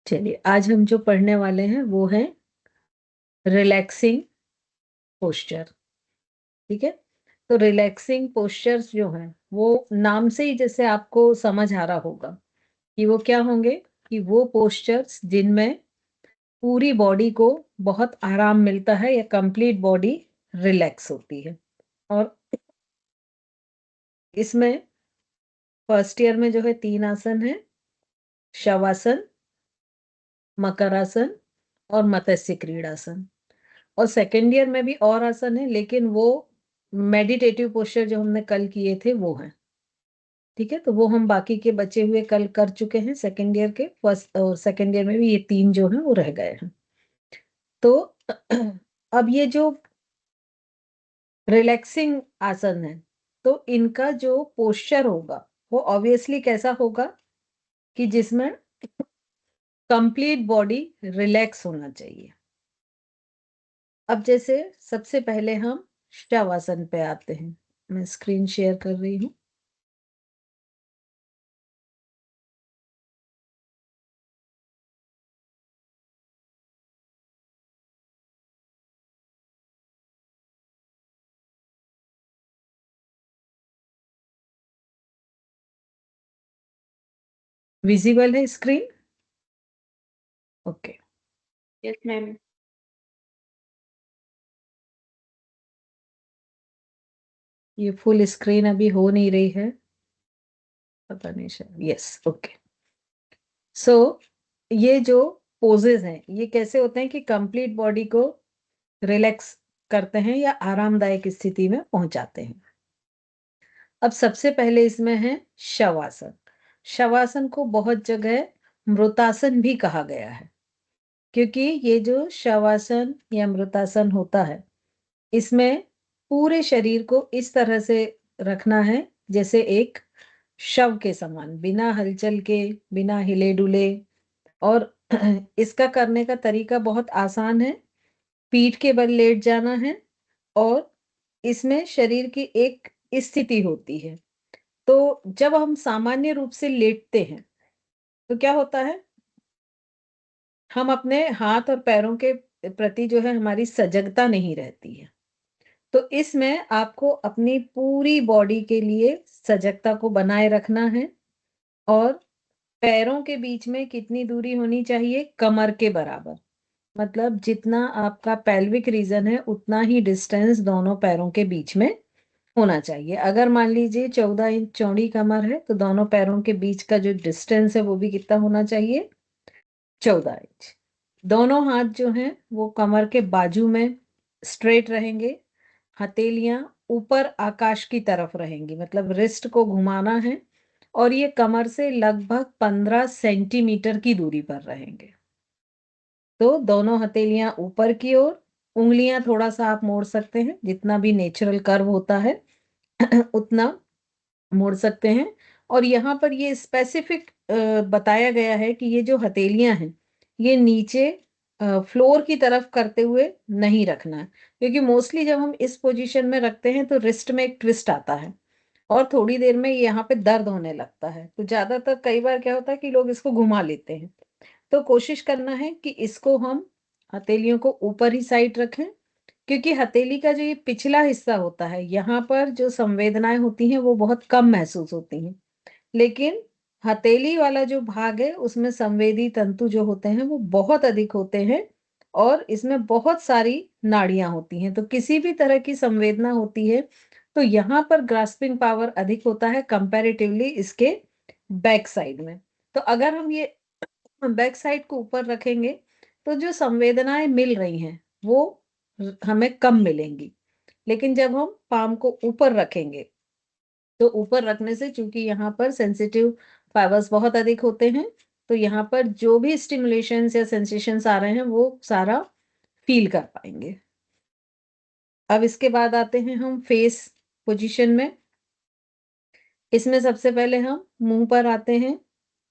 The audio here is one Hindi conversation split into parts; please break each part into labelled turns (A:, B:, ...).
A: चलिए, आज हम जो पढ़ने वाले हैं वो है रिलैक्सिंग पोस्चर। ठीक है, तो रिलैक्सिंग पोस्चर्स जो हैं वो नाम से ही जैसे आपको समझ आ रहा होगा कि वो क्या होंगे, कि वो पोस्चर्स जिनमें पूरी बॉडी को बहुत आराम मिलता है या कंप्लीट बॉडी रिलैक्स होती है। और इसमें फर्स्ट ईयर में जो है 3 आसन है, शवासन, मकरासन और मत्स्य क्रीड़ासन। और सेकेंड ईयर में भी और आसन है, लेकिन वो मेडिटेटिव पोस्चर जो हमने कल किए थे वो है। ठीक है, तो वो हम बाकी के बचे हुए कल कर चुके हैं सेकेंड ईयर के। फर्स्ट और सेकेंड ईयर में भी ये 3 जो हैं वो रह गए हैं। तो अब ये जो रिलैक्सिंग आसन है, तो इनका जो पोस्चर होगा वो ऑब्वियसली कैसा होगा कि जिसमें कंप्लीट बॉडी रिलैक्स होना चाहिए। अब जैसे सबसे पहले हम शवासन पे आते हैं। मैं स्क्रीन शेयर कर रही हूँ। विजिबल है स्क्रीन? ओके।
B: Yes ma'am.
A: ये फुल स्क्रीन अभी हो नहीं रही है, पता नहीं शायद। Yes, okay. सो ये जो पोजेज हैं ये कैसे होते हैं कि कंप्लीट बॉडी को रिलैक्स करते हैं या आरामदायक स्थिति में पहुंचाते हैं। अब सबसे पहले इसमें है शवासन। शवासन को बहुत जगह मृतासन भी कहा गया है, क्योंकि ये जो शवासन या मृतासन होता है इसमें पूरे शरीर को इस तरह से रखना है जैसे एक शव के समान, बिना हलचल के, बिना हिले डुले। और इसका करने का तरीका बहुत आसान है। पीठ के बल लेट जाना है और इसमें शरीर की एक स्थिति होती है। तो जब हम सामान्य रूप से लेटते हैं तो क्या होता है, हम अपने हाथ और पैरों के प्रति जो है हमारी सजगता नहीं रहती है। तो इसमें आपको अपनी पूरी बॉडी के लिए सजगता को बनाए रखना है। और पैरों के बीच में कितनी दूरी होनी चाहिए? कमर के बराबर। मतलब जितना आपका पेल्विक रीजन है उतना ही डिस्टेंस दोनों पैरों के बीच में होना चाहिए। अगर मान लीजिए 14 इंच चौड़ी कमर है तो दोनों पैरों के बीच का जो डिस्टेंस है वो भी कितना होना चाहिए? 14 इंच। दोनों हाथ जो हैं वो कमर के बाजू में स्ट्रेट रहेंगे। हथेलियां ऊपर आकाश की तरफ रहेंगी, मतलब रिस्ट को घुमाना है। और ये कमर से लगभग 15 सेंटीमीटर की दूरी पर रहेंगे। तो दोनों हथेलियां ऊपर की ओर, उंगलियां थोड़ा सा आप मोड़ सकते हैं, जितना भी नेचुरल कर्व होता है उतना मोड़ सकते हैं। और यहाँ पर ये स्पेसिफिक बताया गया है कि ये जो हथेलियां हैं ये नीचे फ्लोर की तरफ करते हुए नहीं रखना है, क्योंकि मोस्टली जब हम इस पोजीशन में रखते हैं तो रिस्ट में एक ट्विस्ट आता है और थोड़ी देर में यहाँ पे दर्द होने लगता है। तो ज्यादातर कई बार क्या होता है कि लोग इसको घुमा लेते हैं। तो कोशिश करना है कि इसको हम हथेलियों को ऊपर ही साइड रखें, क्योंकि हथेली का जो ये पिछला हिस्सा होता है यहाँ पर जो संवेदनाएं होती हैं वो बहुत कम महसूस होती हैं। लेकिन हथेली वाला जो भाग है उसमें संवेदी तंतु जो होते हैं वो बहुत अधिक होते हैं और इसमें बहुत सारी नाड़ियां होती हैं। तो किसी भी तरह की संवेदना होती है तो यहाँ पर ग्रास्पिंग पावर अधिक होता है कंपैरेटिवली इसके बैक साइड में। तो अगर हम ये बैक साइड को ऊपर रखेंगे तो जो संवेदनाएं मिल रही हैं वो हमें कम मिलेंगी। लेकिन जब हम पाम को ऊपर रखेंगे तो ऊपर रखने से, चूंकि यहाँ पर सेंसिटिव फाइबर्स बहुत अधिक होते हैं, तो यहाँ पर जो भी स्टिमुलेशंस या सेंसेशंस आ रहे हैं वो सारा फील कर पाएंगे। अब इसके बाद आते हैं हम फेस पोजीशन में। इसमें सबसे पहले हम मुंह पर आते हैं।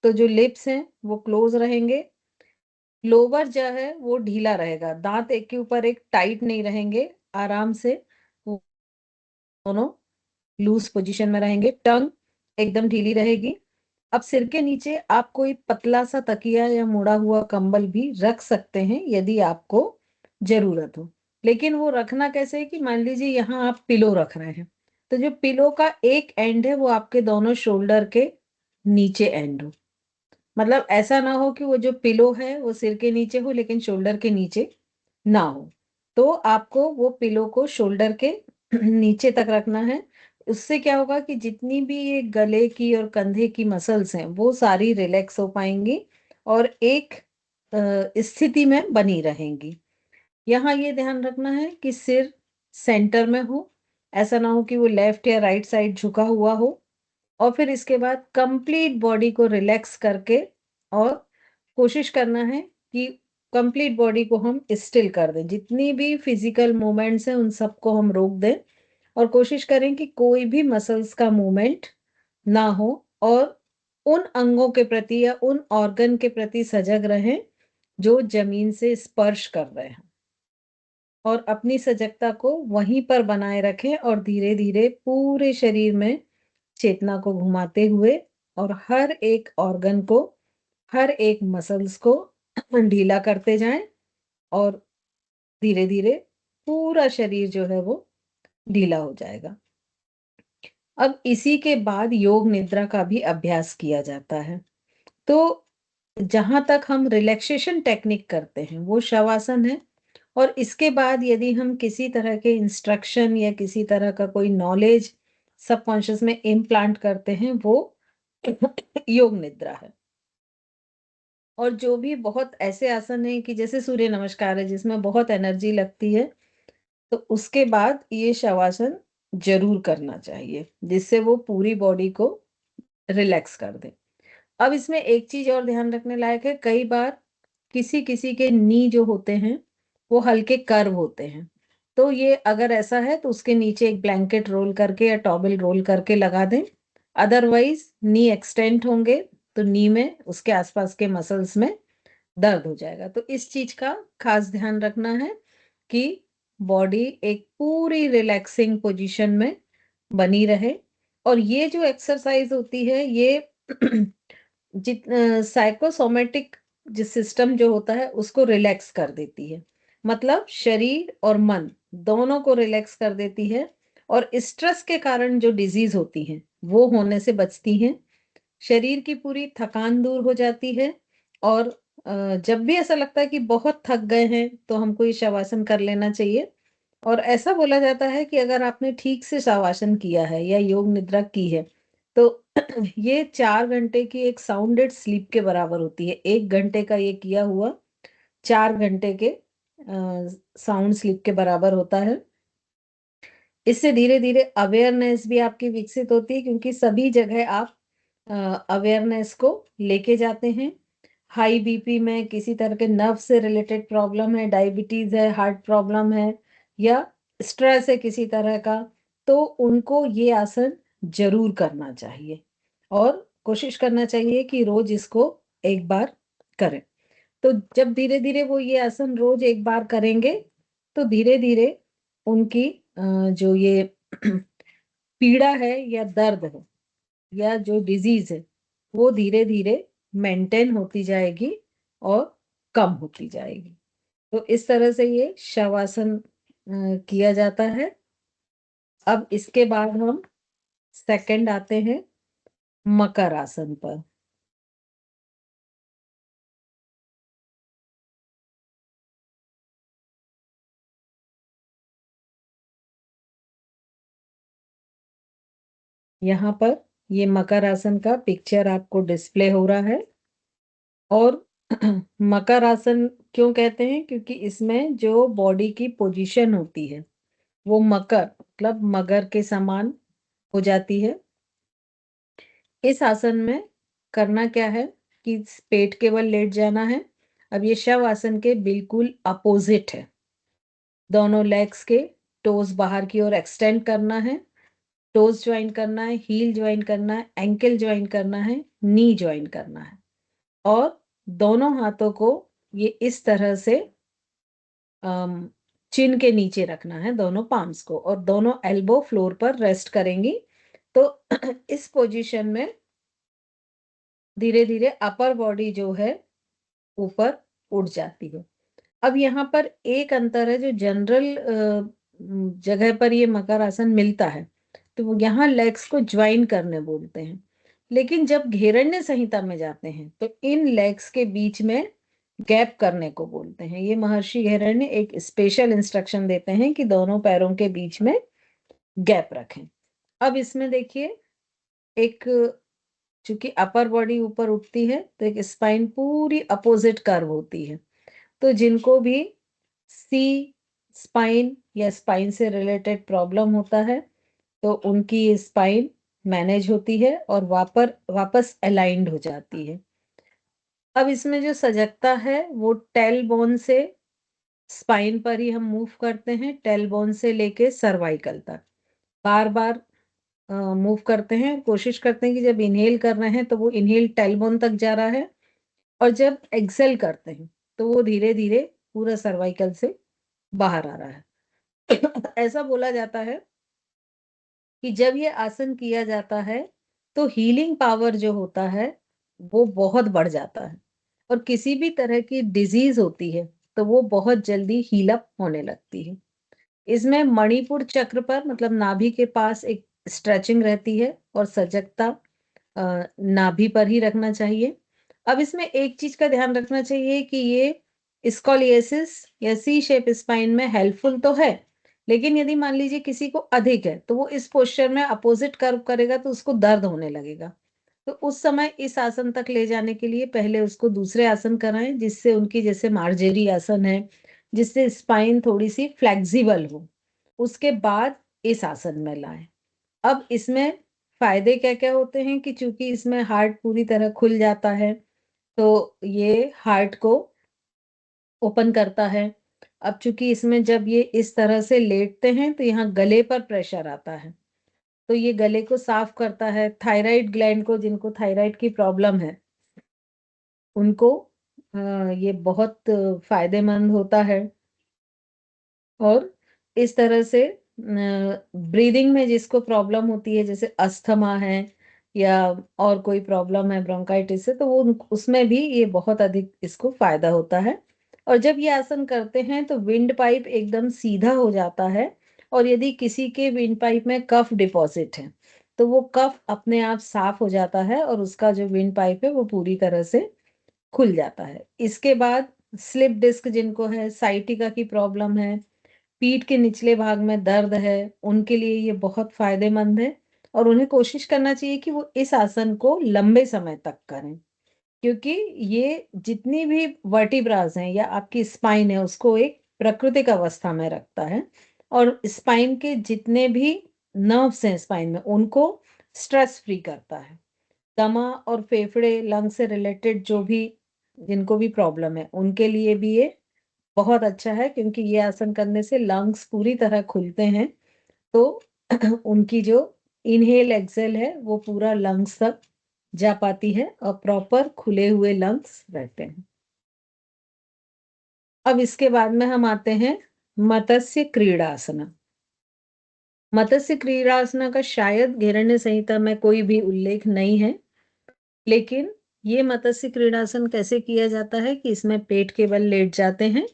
A: तो जो लिप्स हैं वो क्लोज रहेंगे, लोअर जो है वो ढीला रहेगा, दांत एक के ऊपर एक टाइट नहीं रहेंगे, आराम से वो दोनों लूज पोजीशन में रहेंगे। टंग एकदम ढीली रहेगी। अब सिर के नीचे आप कोई पतला सा तकिया या मुड़ा हुआ कंबल भी रख सकते हैं यदि आपको जरूरत हो। लेकिन वो रखना कैसे है कि मान लीजिए यहाँ आप पिलो रख रहे हैं, तो जो पिलो का एक एंड है वो आपके दोनों शोल्डर के नीचे एंड हो। मतलब ऐसा ना हो कि वो जो पिलो है वो सिर के नीचे हो लेकिन शोल्डर के नीचे ना हो। तो आपको वो पिलो को शोल्डर के नीचे तक रखना है। उससे क्या होगा कि जितनी भी ये गले की और कंधे की मसल्स हैं वो सारी रिलैक्स हो पाएंगी और एक स्थिति में बनी रहेंगी। यहाँ ये ध्यान रखना है कि सिर सेंटर में हो, ऐसा ना हो कि वो लेफ्ट या राइट साइड झुका हुआ हो। और फिर इसके बाद कंप्लीट बॉडी को रिलैक्स करके और कोशिश करना है कि कंप्लीट बॉडी को हम स्टिल कर दें। जितनी भी फिजिकल मूवमेंट्स हैं उन सबको हम रोक दें और कोशिश करें कि कोई भी मसल्स का मूवमेंट ना हो और उन अंगों के प्रति या उन ऑर्गन के प्रति सजग रहें जो जमीन से स्पर्श कर रहे हैं और अपनी सजगता को वहीं पर बनाए रखें और धीरे-धीरे पूरे शरीर में चेतना को घुमाते हुए और हर एक ऑर्गन को, हर एक मसल्स को ढीला करते जाएं और धीरे-धीरे पूरा शरीर जो है वो ढीला हो जाएगा। अब इसी के बाद योग निद्रा का भी अभ्यास किया जाता है। तो जहाँ तक हम रिलैक्सेशन टेक्निक करते हैं वो शवासन है और इसके बाद यदि हम किसी तरह के इंस्ट्रक्शन या किसी तरह का कोई नॉलेज सबकॉन्शियस में इम्प्लांट करते हैं वो योग निद्रा है। और जो भी बहुत ऐसे आसन हैं कि जैसे सूर्य नमस्कार है जिसमें बहुत एनर्जी लगती है, तो उसके बाद ये शवासन जरूर करना चाहिए जिससे वो पूरी बॉडी को रिलैक्स कर दे। अब इसमें एक चीज और ध्यान रखने लायक है, कई बार किसी किसी के नी जो होते हैं वो हल्के कर्व होते हैं। तो ये अगर ऐसा है तो उसके नीचे एक ब्लैंकेट रोल करके या टॉवेल रोल करके लगा दें। अदरवाइज नी एक्सटेंड होंगे तो नी में उसके आसपास के मसल्स में दर्द हो जाएगा। तो इस चीज का खास ध्यान रखना है कि बॉडी एक पूरी रिलैक्सिंग पोजीशन में बनी रहे। और ये जो एक्सरसाइज होती है ये जित साइकोसोमेटिक जिस सिस्टम जो होता है उसको रिलैक्स कर देती है। मतलब शरीर और मन दोनों को रिलैक्स कर देती है और स्ट्रेस के कारण जो डिजीज होती हैं वो होने से बचती हैं। शरीर की पूरी थकान दूर हो जाती है और जब भी ऐसा लगता है कि बहुत थक गए हैं तो हमको ये शवासन कर लेना चाहिए। और ऐसा बोला जाता है कि अगर आपने ठीक से शवासन किया है या योग निद्रा की है तो ये 4 घंटे की एक साउंडेड स्लीप के बराबर होती है। 1 घंटे का ये किया हुआ 4 घंटे के साउंड स्लीप के बराबर होता है। इससे धीरे धीरे अवेयरनेस भी आपकी विकसित होती है क्योंकि सभी जगह आप अवेयरनेस को लेके जाते हैं। हाई बीपी में, किसी तरह के नर्व से रिलेटेड प्रॉब्लम है, डायबिटीज है, हार्ट प्रॉब्लम है या स्ट्रेस है किसी तरह का, तो उनको ये आसन जरूर करना चाहिए और कोशिश करना चाहिए कि रोज इसको एक बार करें। तो जब धीरे धीरे वो ये आसन रोज एक बार करेंगे तो धीरे धीरे उनकी जो ये पीड़ा है या दर्द है या जो डिजीज है वो धीरे धीरे मेंटेन होती जाएगी और कम होती जाएगी। तो इस तरह से ये शवासन किया जाता है। अब इसके बाद हम सेकंड आते हैं मकर आसन पर। यहाँ पर ये मकर आसन का पिक्चर आपको डिस्प्ले हो रहा है। और मकर आसन क्यों कहते हैं, क्योंकि इसमें जो बॉडी की पोजीशन होती है वो मकर मतलब मगर के समान हो जाती है। इस आसन में करना क्या है कि पेट केवल लेट जाना है। अब ये शव आसन के बिल्कुल अपोजिट है। दोनों लेग्स के टोज बाहर की ओर एक्सटेंड करना है, टोज ज्वाइन करना है, हील ज्वाइन करना है, एंकल ज्वाइन करना है, नी ज्वाइन करना है और दोनों हाथों को ये इस तरह से चिन के नीचे रखना है, दोनों पाम्स को, और दोनों एल्बो फ्लोर पर रेस्ट करेंगी। तो इस पोजीशन में धीरे धीरे अपर बॉडी जो है ऊपर उठ जाती है। अब यहाँ पर एक अंतर है, जो जनरल जगह पर ये मकर आसन मिलता है, तो वो यहाँ लेग्स को ज्वाइन करने बोलते हैं। लेकिन जब घेरण्य संहिता में जाते हैं तो इन लेग्स के बीच में गैप करने को बोलते हैं। ये महर्षि घेरण्य एक स्पेशल इंस्ट्रक्शन देते हैं कि दोनों पैरों के बीच में गैप रखें। अब इसमें देखिए, एक चूंकि अपर बॉडी ऊपर उठती है तो एक स्पाइन पूरी अपोजिट कर्व होती है। तो जिनको भी सी स्पाइन या स्पाइन से रिलेटेड प्रॉब्लम होता है, तो उनकी स्पाइन मैनेज होती है और वापस अलाइंड हो जाती है। अब इसमें जो सजगता है वो टेल बोन से स्पाइन पर ही हम मूव करते हैं, टेल बोन से लेके सर्वाइकल तक बार बार मूव करते हैं। कोशिश करते हैं कि जब इनहेल कर रहे हैं तो वो इनहेल टेल बोन तक जा रहा है, और जब एक्सेल करते हैं तो वो धीरे धीरे पूरा सर्वाइकल से बाहर आ रहा है। ऐसा बोला जाता है कि जब ये आसन किया जाता है तो हीलिंग पावर जो होता है वो बहुत बढ़ जाता है, और किसी भी तरह की डिजीज होती है तो वो बहुत जल्दी हील अप होने लगती है। इसमें मणिपुर चक्र पर मतलब नाभि के पास एक स्ट्रेचिंग रहती है, और सजगता नाभि पर ही रखना चाहिए। अब इसमें एक चीज का ध्यान रखना चाहिए कि ये स्कॉलियोसिस या सी शेप स्पाइन में हेल्पफुल तो है, लेकिन यदि मान लीजिए किसी को अधिक है तो वो इस पोस्चर में अपोजिट कर्व करेगा तो उसको दर्द होने लगेगा। तो उस समय इस आसन तक ले जाने के लिए पहले उसको दूसरे आसन कराएं, जिससे उनकी, जैसे मार्जेरी आसन है, जिससे स्पाइन थोड़ी सी फ्लेक्सिबल हो, उसके बाद इस आसन में लाएं। अब इसमें फायदे क्या-क्या होते हैं कि चूंकि इसमें हार्ट पूरी तरह खुल जाता है, तो ये हार्ट को ओपन करता है। अब चूंकि इसमें जब ये इस तरह से लेटते हैं तो यहाँ गले पर प्रेशर आता है, तो ये गले को साफ करता है। थायराइड ग्लैंड को, जिनको थायराइड की प्रॉब्लम है, उनको ये बहुत फायदेमंद होता है। और इस तरह से ब्रीदिंग में जिसको प्रॉब्लम होती है, जैसे अस्थमा है या और कोई प्रॉब्लम है ब्रोंकाइटिस से, तो वो उसमें भी ये बहुत अधिक इसको फायदा होता है। और जब ये आसन करते हैं तो विंड पाइप एकदम सीधा हो जाता है, और यदि किसी के विंड पाइप में कफ डिपॉजिट है तो वो कफ अपने आप साफ हो जाता है, और उसका जो विंड पाइप है वो पूरी तरह से खुल जाता है। इसके बाद स्लिप डिस्क जिनको है, साइटिका की प्रॉब्लम है, पीठ के निचले भाग में दर्द है, उनके लिए ये बहुत फायदेमंद है, और उन्हें कोशिश करना चाहिए कि वो इस आसन को लंबे समय तक करें, क्योंकि ये जितनी भी वर्टिब्रास हैं या आपकी स्पाइन है उसको एक प्राकृतिक अवस्था में रखता है, और स्पाइन के जितने भी नर्व्स हैं स्पाइन में उनको स्ट्रेस फ्री करता है। दमा और फेफड़े, लंग से रिलेटेड जो भी, जिनको भी प्रॉब्लम है, उनके लिए भी ये बहुत अच्छा है, क्योंकि ये आसन करने से लंग्स पूरी तरह खुलते हैं। तो उनकी जो इनहेल एक्सेल है वो पूरा लंग्स तक जा पाती है, और प्रॉपर खुले हुए लंग्स रहते हैं। अब इसके बाद में हम आते हैं मत्स्य क्रीड़ासना। मत्स्य क्रीड़ासना का शायद घेरण्य संहिता में कोई भी उल्लेख नहीं है, लेकिन ये मत्स्य क्रीड़ासन कैसे किया जाता है कि इसमें पेट के बल लेट जाते हैं,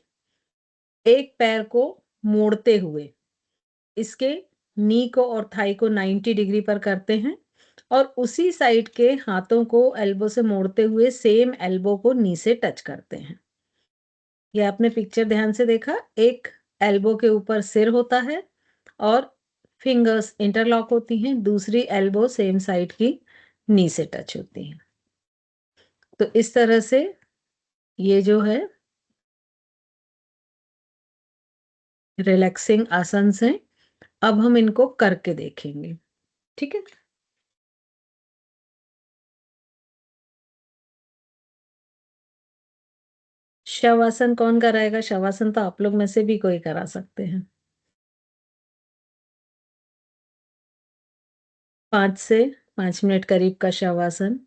A: एक पैर को मोड़ते हुए इसके नी को और थाई को 90 डिग्री पर करते हैं, और उसी साइड के हाथों को एल्बो से मोड़ते हुए सेम एल्बो को नी से टच करते हैं। ये आपने पिक्चर ध्यान से देखा, एक एल्बो के ऊपर सिर होता है और फिंगर्स इंटरलॉक होती हैं, दूसरी एल्बो सेम साइड की नी से टच होती है। तो इस तरह से ये जो है रिलैक्सिंग आसन्स हैं। अब हम इनको करके देखेंगे, ठीक है। शवासन कौन कराएगा? शवासन तो आप लोग में से भी कोई करा सकते हैं। 5 से 5 मिनट करीब का शवासन।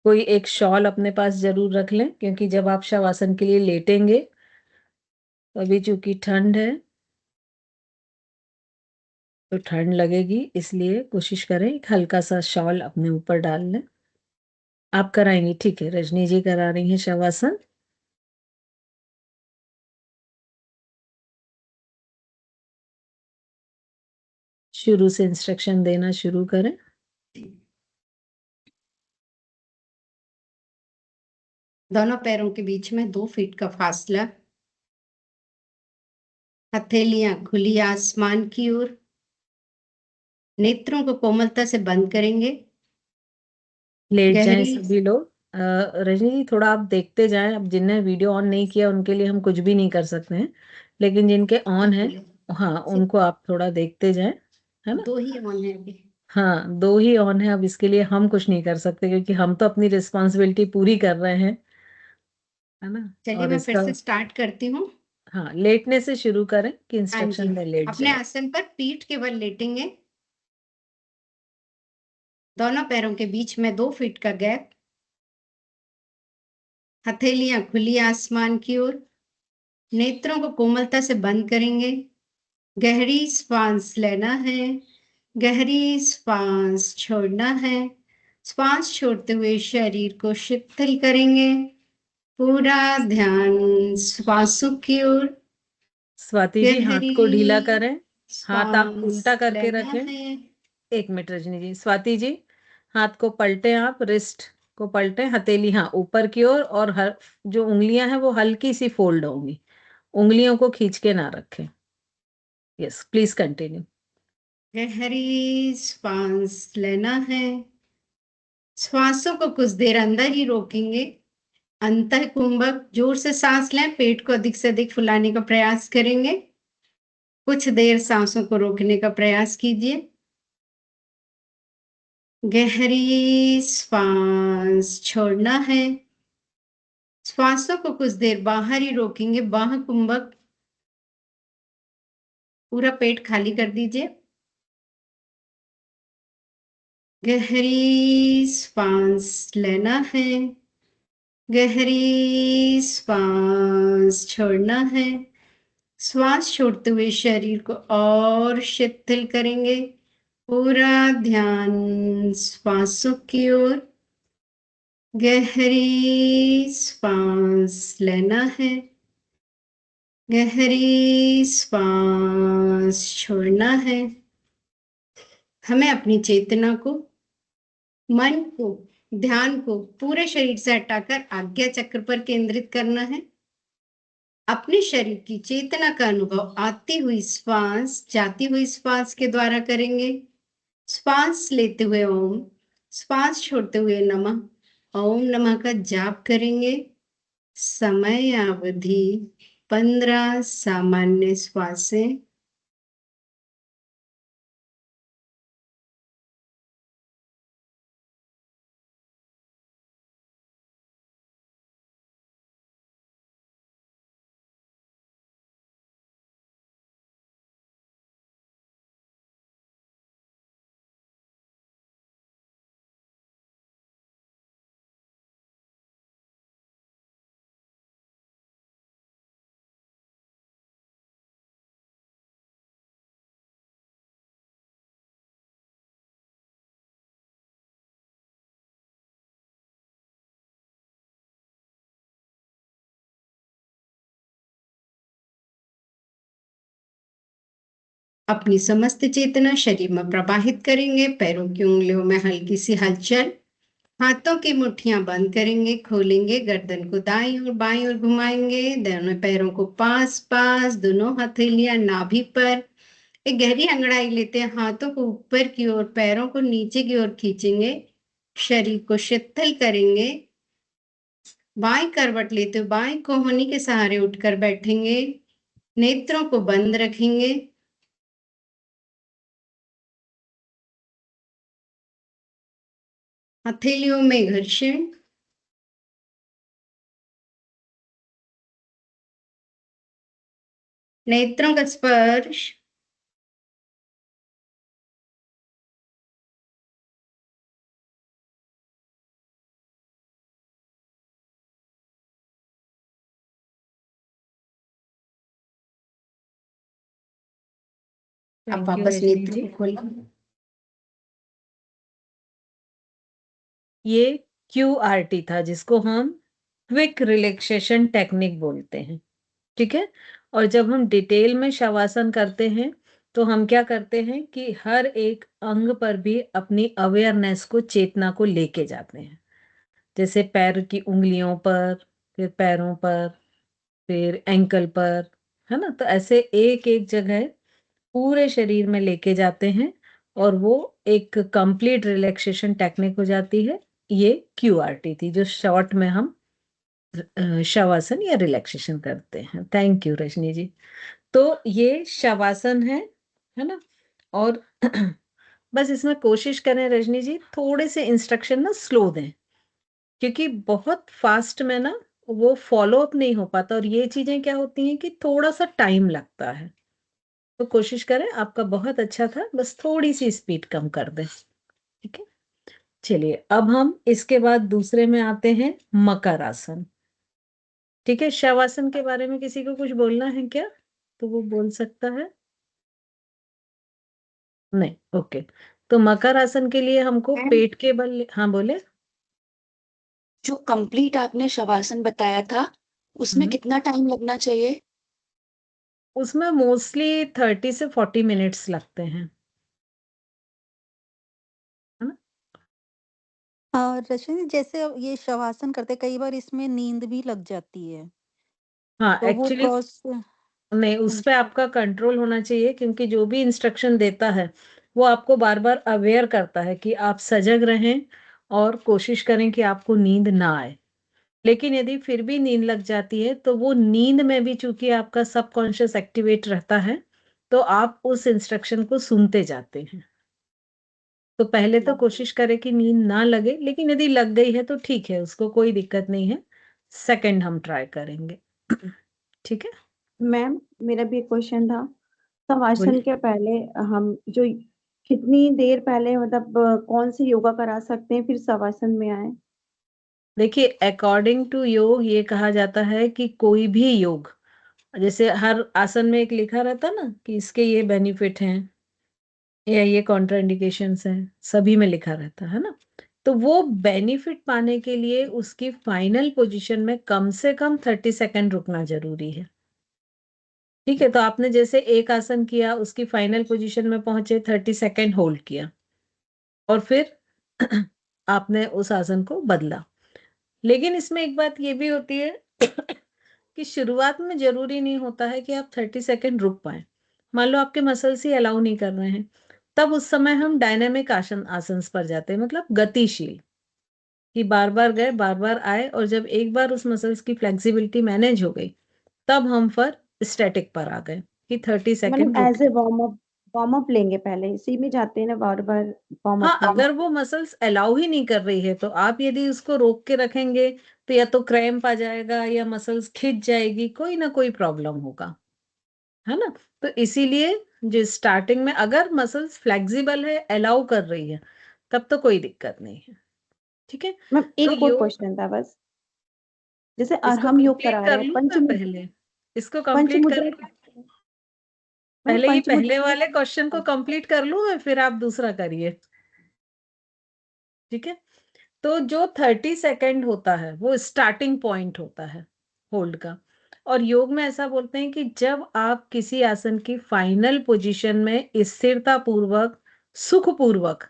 A: कोई एक शॉल अपने पास जरूर रख लें, क्योंकि जब आप शवासन के लिए लेटेंगे तो अभी चूंकि ठंड है तो ठंड लगेगी, इसलिए कोशिश करें एक हल्का सा शॉल अपने ऊपर डाल लें। आप कराएंगी? ठीक है, रजनी जी करा रही हैं शवासन। शुरू से इंस्ट्रक्शन देना शुरू करें।
B: दोनों पैरों के बीच में 2 फीट का फासला। हथेलियां खुली आसमान की ओर। नेत्रों को कोमलता से बंद करेंगे।
A: लेट जाएं
B: गहरी
A: सभी लोग। रजनी जी थोड़ा आप देखते जाएं, अब जिनने वीडियो ऑन नहीं किया उनके लिए हम कुछ भी नहीं कर सकते हैं, लेकिन जिनके ऑन है, हाँ, उनको आप थोड़ा देखते जाएं, है ना।
B: 2 ही ऑन है अभी।
A: हाँ, 2 ही ऑन है, अब इसके लिए हम कुछ नहीं कर सकते क्योंकि हम तो अपनी रिस्पॉन्सिबिलिटी पूरी कर रहे हैं, है ना।
B: चलिए
A: और
B: मैं फिर
A: इसका,
B: से स्टार्ट करती हूँ।
A: हाँ, लेटने से शुरू करें कि
B: हाँ जी,
A: इंस्ट्रक्शन में लेट
B: अपने
A: जाए।
B: आसन पर पीठ के बल लेटेंगे। दोनों पैरों के बीच में 2 फीट का गैप। हथेलियां खुली आसमान की ओर। नेत्रों को कोमलता से बंद करेंगे। गहरी श्वास लेना है। गहरी श्वास छोड़ना है। श्वास छोड़ते हुए शरीर को शिथिल करेंगे। पूरा ध्यान श्वासों की ओर।
A: स्वाति जी हाथ
B: गहरी
A: को ढीला करें। हाथ आप
B: श्वास
A: उल्टा करके
B: लेना
A: रखें।
B: है।
A: 1 मिनट रजनी जी। स्वाति जी, हाथ को पलटें, आप रिस्ट को पलटें, हथेली हाँ ऊपर की ओर, और हर जो उंगलियां हैं वो हल्की सी फोल्ड होंगी, उंगलियों को खींच के ना रखें। Yes, please continue.
B: गहरी श्वास लेना है। श्वासों को कुछ देर अंदर ही रोकेंगे। अंतः कुंभक जोर से सांस लें, पेट को अधिक से अधिक फुलाने का प्रयास करेंगे। कुछ देर सांसों को रोकने का प्रयास कीजिए। गहरी श्वास छोड़ना है। श्वासों को कुछ देर बाहर ही रोकेंगे। बाह कुंभक, पूरा पेट खाली कर दीजिए। गहरी श्वास लेना है। गहरी श्वास छोड़ना है। श्वास छोड़ते हुए शरीर को और शिथिल करेंगे। पूरा ध्यान श्वासों की ओर। गहरी श्वास लेना है। गहरी श्वास छोड़ना है। हमें अपनी चेतना को, मन को, ध्यान को पूरे शरीर से हटाकर आज्ञा चक्र पर केंद्रित करना है। अपने शरीर की चेतना का अनुभव आती हुई श्वास, जाती हुई श्वास के द्वारा करेंगे। श्वास लेते हुए ओम, श्वास छोड़ते हुए नमः। ओम नमः का जाप करेंगे। समय अवधि 15 सामान्य श्वासें। अपनी समस्त चेतना शरीर में प्रवाहित करेंगे। पैरों की उंगलियों में हल्की सी हलचल। हाथों की मुट्ठियां बंद करेंगे, खोलेंगे। गर्दन को दाईं और बाईं ओर घुमाएंगे। दोनों पैरों को पास पास, दोनों हथेलियां नाभि पर। एक गहरी अंगड़ाई लेते हैं, हाथों को ऊपर की ओर, पैरों को नीचे की ओर खींचेंगे। शरीर को शिथिल करेंगे। बाईं करवट लेते हुए बाईं कोहनी के सहारे उठकर बैठेंगे। नेत्रों को बंद रखेंगे। हथेलियों में घर्षण। नेत्रों का स्पर्श। अब
A: थैंक यू
B: वापस
A: रजनी
B: नेत्र
A: जी।
B: को खोलें।
A: ये QRT था जिसको हम क्विक रिलैक्सेशन टेक्निक बोलते हैं, ठीक है। और जब हम डिटेल में शवासन करते हैं तो हम क्या करते हैं कि हर एक अंग पर भी अपनी अवेयरनेस को, चेतना को लेके जाते हैं। जैसे पैर की उंगलियों पर, फिर पैरों पर, फिर एंकल पर, है ना। तो ऐसे एक एक जगह पूरे शरीर में लेके जाते हैं और वो एक कंप्लीट रिलैक्सेशन टेक्निक हो जाती है। ये QRT थी जो शॉर्ट में हम शवासन या रिलैक्सेशन करते हैं। थैंक यू रजनी जी। तो ये शवासन है ना। और बस इसमें कोशिश करें रजनी जी, थोड़े से इंस्ट्रक्शन ना स्लो दें, क्योंकि बहुत फास्ट में ना वो फॉलो अप नहीं हो पाता, और ये चीजें क्या होती हैं कि थोड़ा सा टाइम लगता है। तो कोशिश करें, आपका बहुत अच्छा था, बस थोड़ी सी स्पीड कम कर दें, ठीक है। चलिए अब हम इसके बाद दूसरे में आते हैं, मकर आसन। ठीक है, शवासन के बारे में किसी को कुछ बोलना है क्या? तो वो बोल सकता है। नहीं, ओके। तो मकर आसन के लिए हमको
B: मैम,
A: पेट के बल, हाँ बोले।
C: जो कंप्लीट आपने शवासन बताया था उसमें कितना टाइम लगना चाहिए?
A: उसमें मोस्टली 30 से 40 मिनट्स लगते हैं, है ना।
D: रजनी जैसे अब ये शवासन करते कई बार इसमें नींद भी लग जाती है,
A: हाँ
D: तो वो
A: एक्चुअली
D: प्रोसेस।
A: नहीं,
D: हाँ
A: उस पे
D: जी।
A: आपका कंट्रोल होना चाहिए, क्योंकि जो भी इंस्ट्रक्शन देता है वो आपको बार बार अवेयर करता है कि आप सजग रहें और कोशिश करें कि आपको नींद ना आए। लेकिन यदि फिर भी नींद लग जाती है तो वो नींद में भी चूंकि आपका सबकॉन्शियस एक्टिवेट रहता है, तो आप उस इंस्ट्रक्शन को सुनते जाते हैं। तो पहले तो कोशिश करें कि नींद ना लगे, लेकिन यदि लग गई है तो ठीक है, उसको कोई दिक्कत नहीं है। सेकंड हम ट्राई करेंगे। ठीक है,
E: मैम, मेरा भी एक क्वेश्चन था। शवासन
A: बोलिए।
E: के पहले हम जो कितनी देर पहले मतलब कौन से योगा करा सकते हैं फिर शवासन में आए?
A: देखिए, अकॉर्डिंग टू योग ये कहा जाता है कि कोई भी योग, जैसे हर आसन में एक लिखा रहता ना कि इसके ये बेनिफिट हैं या ये कॉन्ट्राइंडिकेशंस हैं, सभी में लिखा रहता है ना। तो वो बेनिफिट पाने के लिए उसकी फाइनल पोजीशन में कम से कम 30 सेकंड रुकना जरूरी है। ठीक है, तो आपने जैसे एक आसन किया, उसकी फाइनल पोजीशन में पहुंचे, 30 सेकंड होल्ड किया, और फिर आपने उस आसन को बदला। लेकिन इसमें एक बात ये भी होती है कि शुरुआत में जरूरी नहीं होता है कि आप 30 सेकंड रुक पाए। मान लो आपके मसल्स ही अलाउ नहीं कर रहे हैं, तब उस समय हम डायनामिक आसन आसन्स पर जाते हैं, मतलब गतिशील, कि बार बार गए बार बार आए, और जब एक बार उस मसल्स की फ्लेक्सिबिलिटी मैनेज हो गई तब हम फिर स्टैटिक पर आ गए कि 30
E: मतलब
A: सेकंड रुक।
E: एज ए वार्म अप लेंगे, पहले इसी में जाते हैं ना बार बार वार्म
A: हाँ,
E: अप में?
A: अगर वो मसल्स अलाउ ही नहीं कर रही है तो आप यदि उसको रोक के रखेंगे तो या तो क्रैम्प आ जाएगा या मसल्स खिंच जाएगी, कोई ना कोई प्रॉब्लम होगा, है ना। तो इसीलिए जो स्टार्टिंग में अगर मसल्स फ्लेक्सिबल है, अलाउ कर रही है, तब तो कोई दिक्कत नहीं है। ठीक है,
E: मैम,
A: तो
E: एक और
A: योग,
E: क्वेश्चन था बस। जैसे
A: इसको
E: हम योग
A: कंप्लीट
E: करा रहे
A: कर
E: हैं
A: लूं मैं पहले, इसको कंप्लीट कर,
E: पंचमुद्रा। मैम,
A: पहले ये पहले
E: पंचमुद्रा।
A: वाले क्वेश्चन को कंप्लीट कर लूं मैं, फिर आप दूसरा करिए। ठीक है, तो जो 30 सेकंड होता है वो स्टार्टिंग पॉइंट होता है होल्ड का। और योग में ऐसा बोलते हैं कि जब आप किसी आसन की फाइनल पोजीशन में स्थिरता पूर्वक, सुख पूर्वक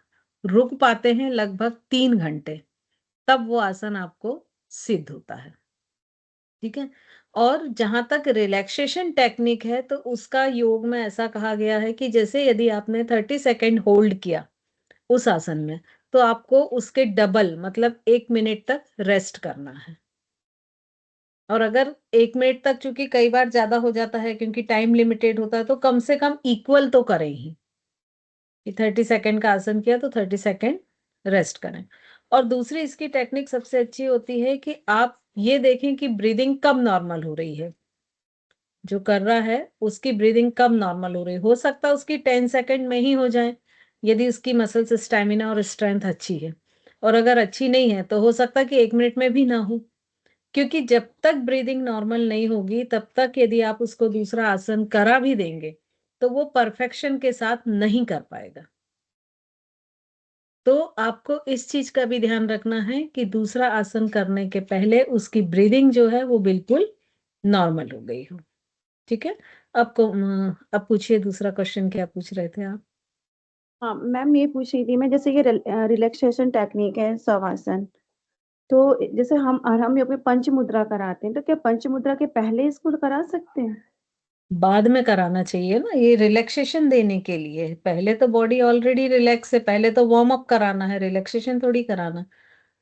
A: रुक पाते हैं लगभग 3 घंटे, तब वो आसन आपको सिद्ध होता है। ठीक है, और जहां तक रिलैक्सेशन टेक्निक है तो उसका योग में ऐसा कहा गया है कि जैसे यदि आपने 30 सेकंड होल्ड किया उस आसन में, तो आपको उसके डबल मतलब 1 मिनट तक रेस्ट करना है। और अगर 1 मिनट तक, चूंकि कई बार ज्यादा हो जाता है क्योंकि टाइम लिमिटेड होता है, तो कम से कम इक्वल तो करें ही, कि 30 सेकंड का आसन किया तो 30 सेकंड रेस्ट करें। और दूसरी इसकी टेक्निक सबसे अच्छी होती है कि आप ये देखें कि ब्रीदिंग कब नॉर्मल हो रही है, जो कर रहा है उसकी ब्रीदिंग कब नॉर्मल हो रही है। हो सकता है उसकी 10 सेकंड में ही हो जाए यदि उसकी मसल्स स्टैमिना और स्ट्रेंथ अच्छी है, और अगर अच्छी नहीं है तो हो सकता है कि 1 मिनट में भी ना हो। क्योंकि जब तक ब्रीदिंग नॉर्मल नहीं होगी तब तक यदि आप उसको दूसरा आसन करा भी देंगे तो वो परफेक्शन के साथ नहीं कर पाएगा। तो आपको इस चीज का भी ध्यान रखना है कि दूसरा आसन करने के पहले उसकी ब्रीदिंग जो है वो बिल्कुल नॉर्मल हो गई हो। ठीक है, आपको अब पूछिए दूसरा क्वेश्चन, क्या पूछ रहे थे आप?
E: हाँ मैम, ये पूछ रही थी मैं, जैसे ये रिलैक्सेशन टेक्निक है शवासन, तो जैसे हम अपने पंच मुद्रा कराते हैं, तो क्या पंच मुद्रा के पहले इसको करा सकते हैं?
A: बाद में कराना चाहिए ना, ये रिलैक्सेशन देने के लिए। पहले तो बॉडी ऑलरेडी रिलैक्स है, पहले तो वार्म अप कराना है, रिलैक्सेशन थोड़ी कराना।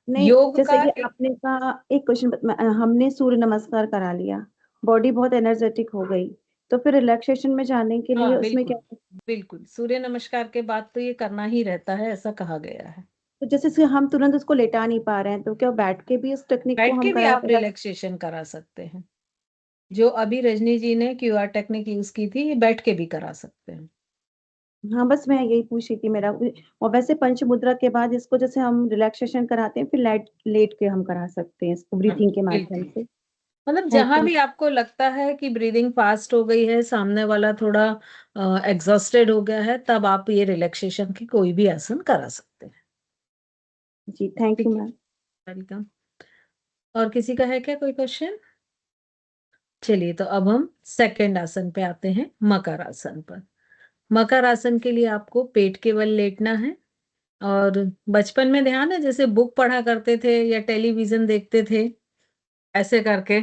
E: नहीं,
A: योग
E: जैसे
A: का
E: कि आपने कहा, एक क्वेश्चन, हमने सूर्य नमस्कार करा लिया, बॉडी बहुत एनर्जेटिक हो गई, तो फिर रिलैक्सेशन में जाने के लिए
A: हाँ
E: उसमें क्या?
A: बिल्कुल, बिल्कुल सूर्य नमस्कार के बाद तो ये करना ही रहता है, ऐसा कहा गया है।
E: तो जैसे से हम तुरंत उसको लेटा नहीं पा रहे हैं, तो क्या बैठ के भी इस टेक्निक को
A: बैठ
E: हम
A: के भी
E: करा
A: आप रिलैक्सेशन करा सकते हैं। जो अभी रजनी जी ने क्यूआर टेक्निक यूज की थी, ये बैठ के भी करा सकते हैं।
E: हाँ, बस मैं यही पूछ रही थी मेरा। और वैसे पंच मुद्रा के बाद इसको जैसे हम रिलैक्सेशन कराते हैं, फिर लेट के हम करा सकते हैं इसको ब्रीथिंग के माध्यम
A: बिल्कुल,
E: से।
A: मतलब
E: थैंक
A: जहां
E: यू।
A: भी आपको लगता है कि ब्रीदिंग फास्ट हो गई है, सामने वाला थोड़ा एग्जॉस्टेड हो गया है, तब आप ये रिलैक्सेशन की कोई भी आसन करा सकते हैं।
E: जी, थैंक यू
A: ठीक है,
E: मैम।
A: वेलकम। और किसी का है क्या कोई क्वेश्चन? चलिए, तो अब हम सेकंड आसन पे आते हैं, मकर आसन पर। मकर आसन के लिए आपको पेट के बल लेटना है। और बचपन में ध्यान है, जैसे बुक पढ़ा करते थे या टेलीविजन देखते थे, ऐसे करके,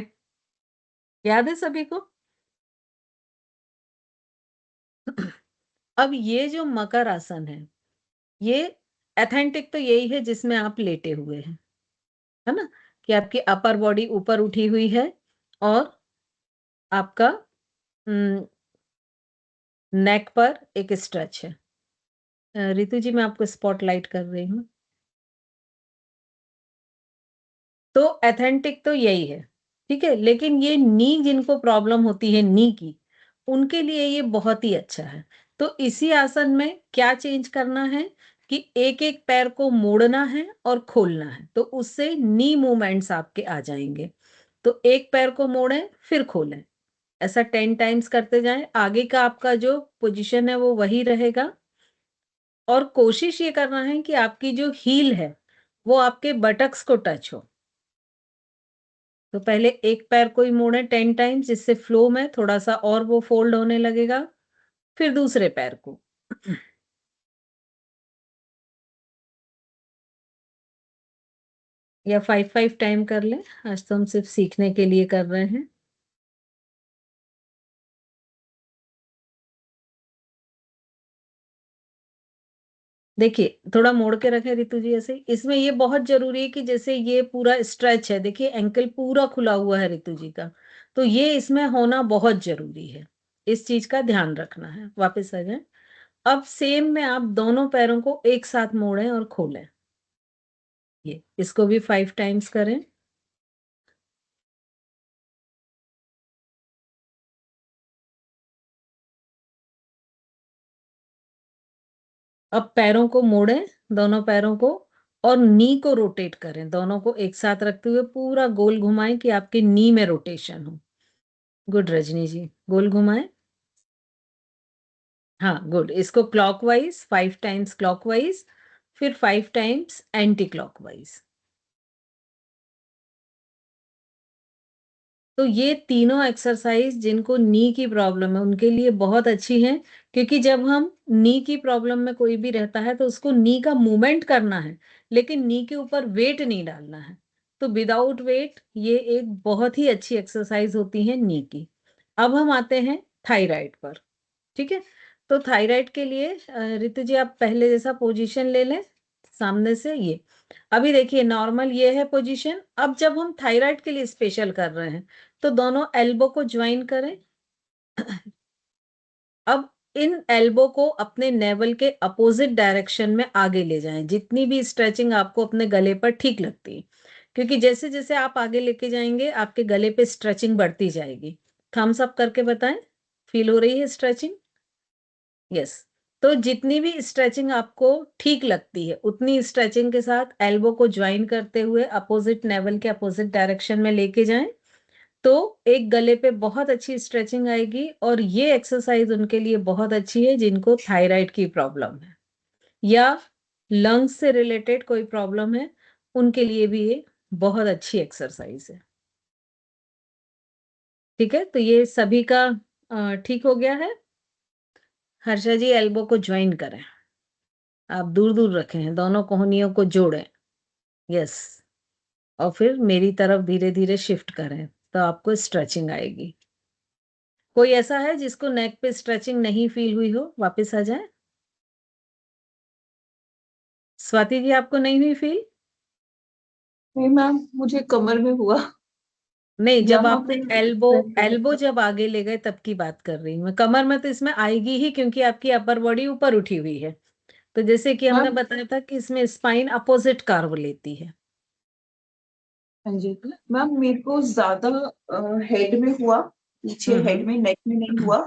A: याद है सभी को? अब ये जो मकर आसन ये एथेंटिक तो यही है जिसमें आप लेटे हुए हैं, है ना, कि आपकी अपर बॉडी ऊपर उठी हुई है और आपका नेक पर एक स्ट्रेच है। रितु जी, मैं आपको स्पॉटलाइट कर रही हूँ। तो एथेंटिक तो यही है, ठीक है, लेकिन ये नी जिनको प्रॉब्लम होती है नी की, उनके लिए ये बहुत ही अच्छा है। तो इसी आसन में क्या चेंज करना है कि एक एक पैर को मोड़ना है और खोलना है, तो उससे नी मूवमेंट्स आपके आ जाएंगे। तो एक पैर को मोड़ें फिर खोलें, ऐसा 10 टाइम्स करते जाएं। आगे का आपका जो पोजीशन है वो वही रहेगा, और कोशिश ये करना है कि आपकी जो हील है वो आपके बटक्स को टच हो। तो पहले एक पैर को ही मोड़ें 10 टाइम्स, जिससे फ्लो में थोड़ा सा और वो फोल्ड होने लगेगा। फिर दूसरे पैर को या 5 टाइम कर लें। आज तो हम सिर्फ सीखने के लिए कर रहे हैं। देखिए, थोड़ा मोड़ के रखें रितु जी ऐसे। इसमें ये बहुत जरूरी है कि जैसे ये पूरा स्ट्रेच है, देखिए एंकल पूरा खुला हुआ है रितु जी का, तो ये इसमें होना बहुत जरूरी है। इस चीज का ध्यान रखना है। वापस आ जाए। अब सेम में आप दोनों पैरों को एक साथ मोड़ें और खोलें। ये इसको भी 5 टाइम्स करें। अब पैरों को मोड़ें, दोनों पैरों को, और नी को रोटेट करें। दोनों को एक साथ रखते हुए पूरा गोल घुमाएं कि आपके नी में रोटेशन हो। गुड रजनी जी, गोल घुमाएं। हाँ गुड। इसको क्लॉकवाइज 5 टाइम्स क्लॉकवाइज, फिर 5 टाइम्स एंटी क्लॉकवाइज। तो ये तीनों एक्सरसाइज जिनको नी की प्रॉब्लम है उनके लिए बहुत अच्छी है, क्योंकि जब हम नी की प्रॉब्लम में कोई भी रहता है तो उसको नी का मूवमेंट करना है, लेकिन नी के ऊपर वेट नहीं डालना है। तो विदाउट वेट ये एक बहुत ही अच्छी एक्सरसाइज होती है नी की। अब हम आते हैं थायराइड पर। ठीक है, तो थायराइड के लिए रितु जी आप पहले जैसा पोजीशन ले लें, सामने से। ये अभी देखिए नॉर्मल ये है पोजीशन। अब जब हम थायराइड के लिए स्पेशल कर रहे हैं तो दोनों एल्बो को ज्वाइन करें। अब इन एल्बो को अपने नेवल के अपोजिट डायरेक्शन में आगे ले जाएं, जितनी भी स्ट्रेचिंग आपको अपने गले पर ठीक लगती है, क्योंकि जैसे जैसे आप आगे लेके जाएंगे आपके गले पे स्ट्रेचिंग बढ़ती जाएगी। थम्स अप करके बताएं, फील हो रही है स्ट्रेचिंग? यस। तो जितनी भी स्ट्रेचिंग आपको ठीक लगती है उतनी स्ट्रेचिंग के साथ एल्बो को ज्वाइन करते हुए अपोजिट नेवल के अपोजिट डायरेक्शन में लेके जाएं। तो एक गले पे बहुत अच्छी स्ट्रेचिंग आएगी, और ये एक्सरसाइज उनके लिए बहुत अच्छी है जिनको थायराइड की प्रॉब्लम है या लंग्स से रिलेटेड कोई प्रॉब्लम है, उनके लिए भी ये बहुत अच्छी एक्सरसाइज है। ठीक है, तो ये सभी का ठीक हो गया है। हर्षा जी एल्बो को ज्वाइन करें, आप दूर दूर रखे हैं, दोनों कोहनियों को जोड़ें, यस, और फिर मेरी तरफ धीरे धीरे शिफ्ट करें, तो आपको स्ट्रेचिंग आएगी। कोई ऐसा है जिसको नेक पे स्ट्रेचिंग नहीं फील हुई हो, वापस आ जाए। स्वाति जी आपको नहीं हुई फील?
F: नहीं मैम, मुझे कमर में हुआ।
A: नहीं, जब
F: यहाँ
A: आपने
F: पे
A: एल्बो जब आगे ले गए तब की बात कर रही हूँ मैं। कमर में तो इसमें आएगी ही, क्योंकि आपकी अपर बॉडी ऊपर उठी हुई है। तो जैसे कि हमने
F: मैम,
A: बताया था कि इसमें स्पाइन अपोजिट कर्व लेती है।
F: हाँ जी मैम, मेरे को ज्यादा हेड में हुआ, पीछे हेड में, नेक में नहीं हुआ,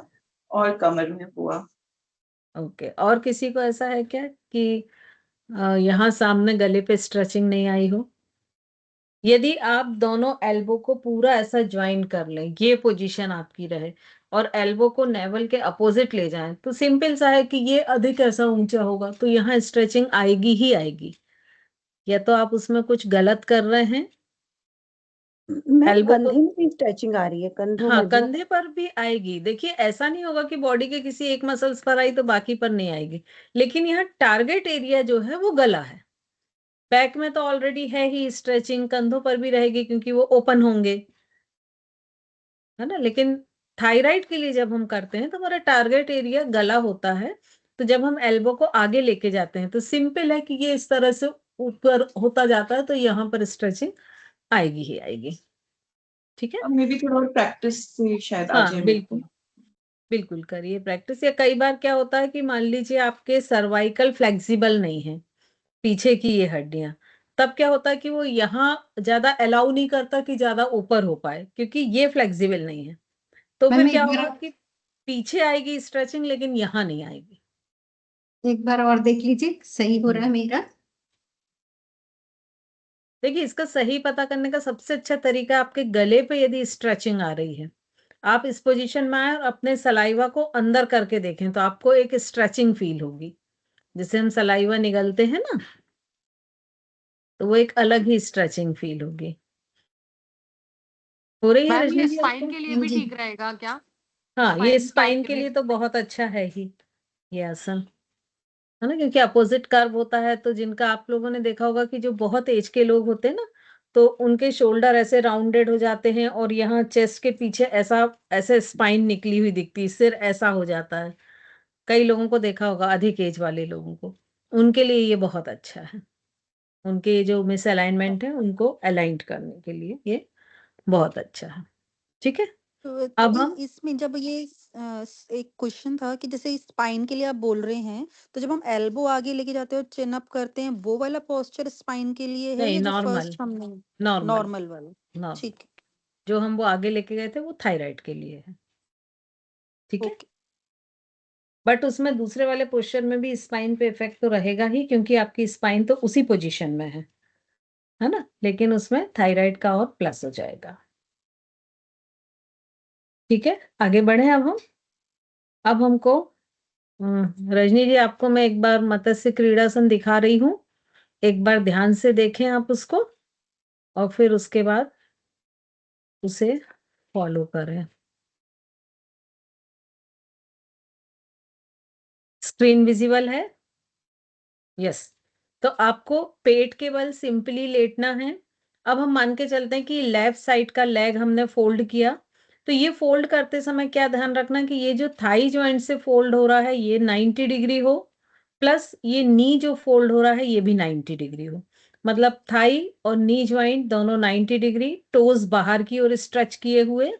F: और कमर में हुआ।
A: ओके, और किसी को ऐसा है क्या कि यहाँ सामने गले पे स्ट्रेचिंग नहीं आई हो? यदि आप दोनों एल्बो को पूरा ऐसा ज्वाइन कर लें, ये पोजीशन आपकी रहे, और एल्बो को नेवल के अपोजिट ले जाएं, तो सिंपल सा है कि ये अधिक ऐसा ऊंचा होगा, तो यहाँ स्ट्रेचिंग आएगी ही आएगी। या तो आप उसमें कुछ गलत कर रहे हैं।
E: मैम
A: एल्बो को,
E: कंधे में भी स्ट्रेचिंग आ रही है, कंधों
A: हाँ,
E: बाजू।
A: कंधे पर भी आएगी। देखिए, ऐसा नहीं होगा कि बॉडी के किसी एक मसल्स पर आई तो बाकी पर नहीं आएगी, लेकिन यहाँ टारगेट एरिया जो है वो गला है। बैक में तो ऑलरेडी है ही स्ट्रेचिंग, कंधों पर भी रहेगी क्योंकि वो ओपन होंगे, है ना। लेकिन थायराइड के लिए जब हम करते हैं तो हमारा टारगेट एरिया गला होता है। तो जब हम एल्बो को आगे लेके जाते हैं तो सिंपल है कि ये इस तरह से ऊपर होता जाता है, तो यहाँ पर स्ट्रेचिंग आएगी ही आएगी। ठीक है,
F: अब मे भी थोड़ा और प्रैक्टिस से शायद आ जाए
A: हाँ
F: मेरे को।
A: बिल्कुल, बिल्कुल करिए प्रैक्टिस। या कई बार क्या होता है कि मान लीजिए आपके सर्वाइकल फ्लेक्सिबल नहीं है, पीछे की ये हड्डियां, तब क्या होता है कि वो यहाँ ज्यादा अलाउ नहीं करता कि ज्यादा ऊपर हो पाए, क्योंकि ये फ्लेक्सिबल नहीं है। तो फिर
B: मैम
A: क्या होगा कि पीछे आएगी स्ट्रेचिंग, लेकिन यहाँ नहीं आएगी।
B: एक बार और देख लीजिए, सही हो रहा है मेरा?
A: देखिए, इसका सही पता करने का सबसे अच्छा तरीका, आपके गले पे यदि स्ट्रेचिंग आ रही है, आप इस पोजीशन में आए और अपने सलाइवा को अंदर करके देखें, तो आपको एक स्ट्रेचिंग फील होगी। जैसे हम सलाइवा निगलते हैं ना, तो वो एक अलग ही स्ट्रेचिंग फील होगी। हो रही है
G: मैम
A: रजनी
G: ये
A: जी
G: स्पाइन
A: आपको?
G: के लिए
B: हाँ
G: भी
B: जी।
G: ठीक रहेगा क्या?
A: हाँ, ये
G: स्पाइन
A: स्पाइन
G: के
A: के
G: लिए।
A: लिए तो बहुत अच्छा है ही, ये आसन, है ना, क्योंकि अपोजिट कर्व होता है। तो जिनका आप लोगों ने देखा होगा कि जो बहुत एज के लोग होते हैं ना, तो उनके शोल्डर ऐसे राउंडेड हो जाते हैं, और यहाँ चेस्ट के पीछे ऐसा ऐसे स्पाइन निकली हुई दिखती है, सिर ऐसा हो जाता है। कई लोगों को देखा होगा, अधिक एज वाले लोगों को, उनके लिए ये बहुत अच्छा है। उनके जो मिस अलाइनमेंट है उनको अलाइंड करने के लिए ये बहुत अच्छा है। ठीक है,
D: तो
A: अब हम
D: इसमें जब ये एक क्वेश्चन था कि जैसे स्पाइन के लिए आप बोल रहे हैं, तो जब हम एल्बो आगे लेके जाते हैं और चिन अप करते हैं, वो वाला पोस्चर स्पाइन के लिए है
A: नहीं,
D: या जो
A: नॉर्मल,
D: फर्स्ट हमने
A: नॉर्मल,
D: नॉर्मल वाला?
A: नॉर्मल,
D: ठीक है,
A: जो हम वो आगे लेके गए थे वो थायराइड के लिए है। ठीक है,
D: ओके।
A: बट उसमें दूसरे वाले पोस्चर में भी स्पाइन पे इफेक्ट तो रहेगा ही, क्योंकि आपकी स्पाइन तो उसी पोजीशन में है ना, लेकिन उसमें थायराइड का और प्लस हो जाएगा। ठीक है, आगे बढ़े अब हम। अब हमको रजनी जी, आपको मैं एक बार मत्स्य क्रीड़ासन दिखा रही हूँ, एक बार ध्यान से देखें आप उसको, और फिर उसके बाद उसे फॉलो करें। स्क्रीन विजिबल है? यस। तो आपको पेट के बल सिंपली लेटना है। अब हम मान के चलते हैं कि लेफ्ट साइड का लेग हमने फोल्ड किया, तो ये फोल्ड करते समय क्या ध्यान रखना कि ये जो थाई जॉइंट से फोल्ड हो रहा है ये 90 डिग्री हो, प्लस ये नी जो फोल्ड हो रहा है ये भी 90 डिग्री हो। मतलब थाई और नी जॉइंट दोनों 90 डिग्री, टोज बाहर की ओर स्ट्रेच किए हुए,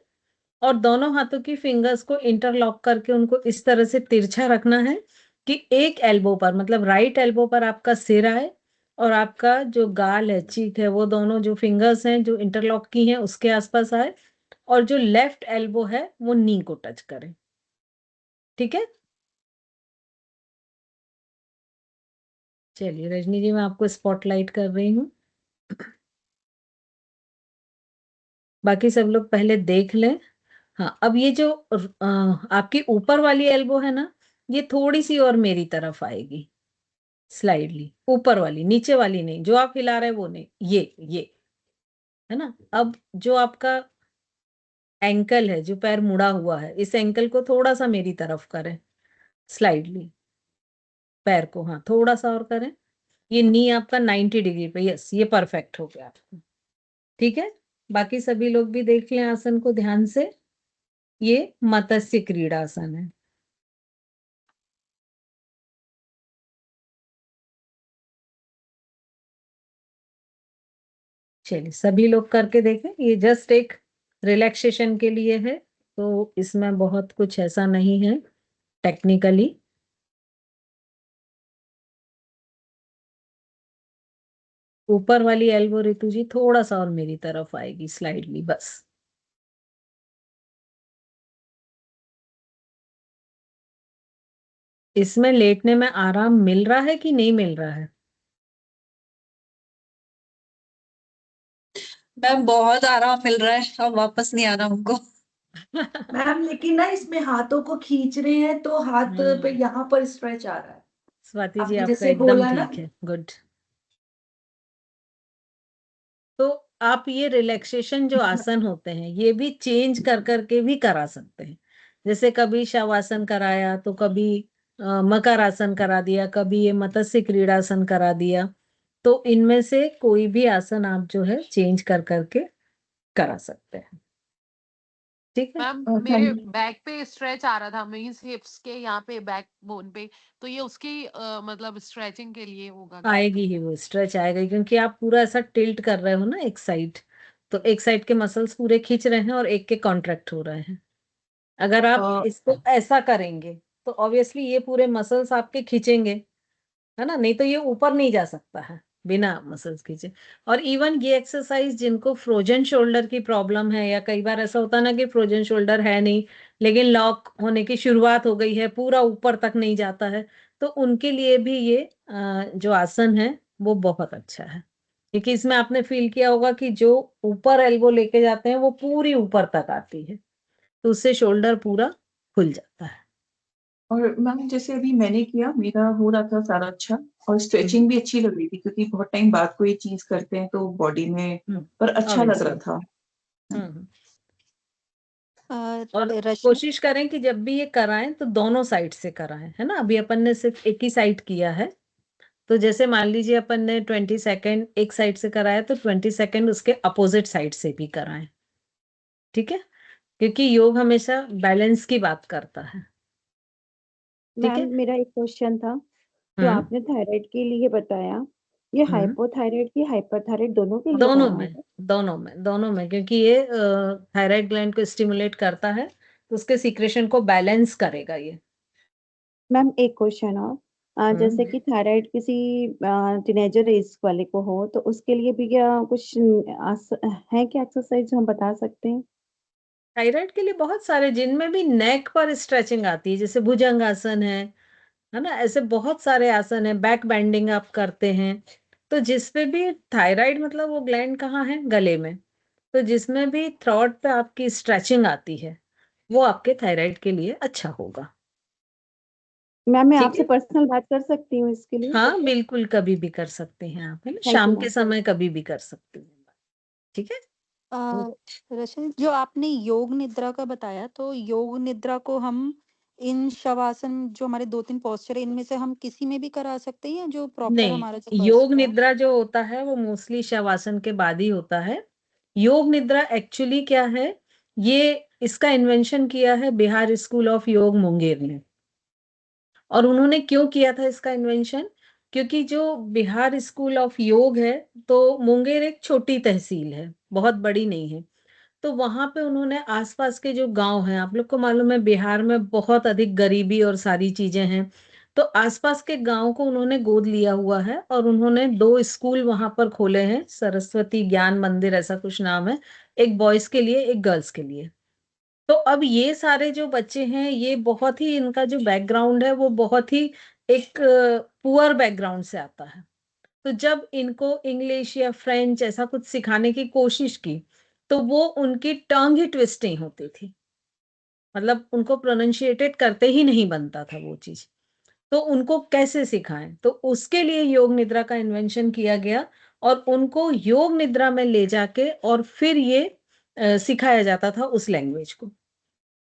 A: और दोनों हाथों की फिंगर्स को इंटरलॉक करके उनको इस तरह से तिरछा रखना है कि एक एल्बो पर, मतलब राइट एल्बो पर आपका सिर आए, और आपका जो गाल है, चीक है, वो दोनों जो फिंगर्स हैं जो इंटरलॉक की हैं उसके आसपास आए, और जो लेफ्ट एल्बो है वो नी को टच करे। ठीक है, चलिए रजनी जी, मैं आपको स्पॉटलाइट कर रही हूँ। बाकी सब लोग पहले देख लें। हाँ, अब ये जो आपकी ऊपर वाली एल्बो है ना, ये थोड़ी सी और मेरी तरफ आएगी स्लाइडली, ऊपर वाली, नीचे वाली नहीं, जो आप हिला रहे हैं वो नहीं, ये है ना। अब जो आपका एंकल है, जो पैर मुड़ा हुआ है, इस एंकल को थोड़ा सा मेरी तरफ करें स्लाइडली, पैर को, हाँ थोड़ा सा और करें। ये नी आपका 90 डिग्री पे, यस ये परफेक्ट हो गया आपका। ठीक है, बाकी सभी लोग भी देख लें आसन को ध्यान से। ये मत्स्य क्रीड़ासन है। चलिए सभी लोग करके देखें, ये जस्ट एक रिलैक्सेशन के लिए है, तो इसमें बहुत कुछ ऐसा नहीं है टेक्निकली। ऊपर वाली एल्बो ऋतु जी थोड़ा सा और मेरी तरफ आएगी स्लाइडली, बस। इसमें लेटने में आराम मिल रहा है कि नहीं मिल रहा है?
G: मैम बहुत आराम मिल रहा है, अब वापस नहीं आना हमको।
F: मैम लेकिन ना इसमें हाथों को खींच रहे हैं तो हाथ पे यहाँ पर स्ट्रेच आ रहा है।
A: स्वाति जी
F: आपने
A: आपका
F: जैसे
A: एकदम
F: बोला ना,
A: ठीक है, गुड। तो आप ये रिलैक्सेशन जो आसन होते हैं, ये भी चेंज कर करके भी करा सकते हैं। जैसे कभी शवासन कराया, तो कभी मकर आसन करा दिया, कभी ये मत्स्य क्रीड़ासन करा दिया। तो इनमें से कोई भी आसन आप जो है चेंज कर करके करा सकते हैं। ठीक है,
H: मैम
F: हाँ
H: मेरे
F: जी।
H: बैक पे स्ट्रेच आ रहा था, मीन्स हिप्स के यहाँ पे, बैक बोन पे, तो ये उसकी मतलब स्ट्रेचिंग के लिए होगा क्या?
A: आएगी ही वो स्ट्रेच आएगा ही, क्योंकि आप पूरा ऐसा टिल्ट कर रहे हो ना एक साइड, तो एक साइड के मसल्स पूरे खींच रहे हैं और एक के कॉन्ट्रैक्ट हो रहे हैं। अगर आप इसको ऐसा करेंगे तो ऑब्वियसली ये पूरे मसल्स आपके खींचेंगे, है ना, नहीं तो ये ऊपर नहीं जा सकता है बिना मसल्स खींचे। और इवन ये एक्सरसाइज जिनको फ्रोजन शोल्डर की प्रॉब्लम है, या कई बार ऐसा होता है ना कि फ्रोजन शोल्डर है नहीं लेकिन लॉक होने की शुरुआत हो गई है, पूरा ऊपर तक नहीं जाता है, तो उनके लिए भी ये जो आसन है वो बहुत अच्छा है। क्योंकि इसमें आपने फील किया होगा कि जो ऊपर एल्बो लेके जाते हैं वो पूरी ऊपर तक आती है, तो उससे शोल्डर पूरा खुल जाता है।
F: और मैम जैसे अभी मैंने किया, मेरा हो रहा था सारा अच्छा, और स्ट्रेचिंग भी अच्छी लग रही थी, क्योंकि बहुत टाइम बाद कोई चीज करते हैं तो बॉडी में, पर अच्छा लग रहा था।
A: और
D: रश्मि
A: कोशिश करें कि जब भी ये कराएं तो दोनों साइड से कराएं, है ना। अभी अपन ने सिर्फ एक ही साइड किया है, तो जैसे मान लीजिए अपन ने 20 सेकेंड एक साइड से कराया, तो 20 सेकेंड उसके अपोजिट साइड से भी कराएं। ठीक है, क्योंकि योग हमेशा बैलेंस की बात करता है। ठीक
E: मैम
A: है,
E: मेरा एक क्वेश्चन था, जो आपने थायराइड के लिए बताया, ये हाइपोथायराइड की हाइपरथायराइड दोनों के लिए
A: दोनों
E: करना
A: में,
E: है?
A: दोनों में, क्योंकि ये थायराइड ग्लैंड को स्टिमुलेट करता है, तो उसके सीक्रेशन को बैलेंस करेगा ये।
E: मैम एक क्वेश्चन और, जैसे कि थायराइड किसी टीनेजर एज वाले को हो, तो उसके लिए भी क्या कुछ है क्या एक्सरसाइज जो हम बता सकते हैं?
A: थायराइड के लिए बहुत सारे, जिनमें भी नेक पर स्ट्रेचिंग आती है, जैसे भुजंगासन है ना, ऐसे बहुत सारे आसन है, बैक बेंडिंग आप करते हैं, तो जिसपे भी थायराइड, मतलब वो ग्लैंड कहाँ है, गले में, तो जिसमें भी थ्रॉट पे आपकी स्ट्रेचिंग आती है, वो आपके थायराइड के लिए अच्छा होगा।
E: मैम मैं
A: ठीक
E: आपसे
A: है,
E: पर्सनल बात कर सकती हूँ इसके लिए?
A: हाँ बिल्कुल, कभी भी कर सकते हैं आप, है ना,
E: थैंक यू
A: शाम के
E: मैम।
A: समय कभी भी कर सकते हैं। ठीक है,
D: रश्मि, जो आपने योग निद्रा का बताया, तो योग निद्रा को हम इन शवासन, जो हमारे 2-3 पोस्चर है, इनमें से हम किसी में भी करा सकते हैं, या जो प्रॉपर
A: नहीं,
D: हमारा जो
A: योग
D: फर्स्ट है?
A: निद्रा जो होता है वो मोस्टली शवासन के बाद ही होता है। योग निद्रा एक्चुअली क्या है, ये इसका इन्वेंशन किया है बिहार स्कूल ऑफ योग मुंगेर ने। और उन्होंने क्यों किया था इसका इन्वेंशन, क्योंकि जो बिहार स्कूल ऑफ योग है, तो मुंगेर एक छोटी तहसील है, बहुत बड़ी नहीं है, तो वहां पे उन्होंने आसपास के जो गांव हैं, आप लोग को मालूम है बिहार में बहुत अधिक गरीबी और सारी चीजें हैं, तो आसपास के गांव को उन्होंने गोद लिया हुआ है, और उन्होंने 2 स्कूल वहां पर खोले हैं, सरस्वती ज्ञान मंदिर ऐसा कुछ नाम है, एक बॉयज के लिए एक गर्ल्स के लिए। तो अब ये सारे जो बच्चे हैं, ये बहुत ही, इनका जो बैकग्राउंड है वो बहुत ही एक पुअर बैकग्राउंड से आता है। तो जब इनको इंग्लिश या फ्रेंच ऐसा कुछ सिखाने की कोशिश की, तो वो उनकी टंग ही ट्विस्टिंग होती थी, मतलब उनको प्रोनाउंशिएटेड करते ही नहीं बनता था वो चीज। तो उनको कैसे सिखाएं, तो उसके लिए योग निद्रा का इन्वेंशन किया गया और उनको योग निद्रा में ले जाके और फिर ये सिखाया जाता था उस लैंग्वेज को।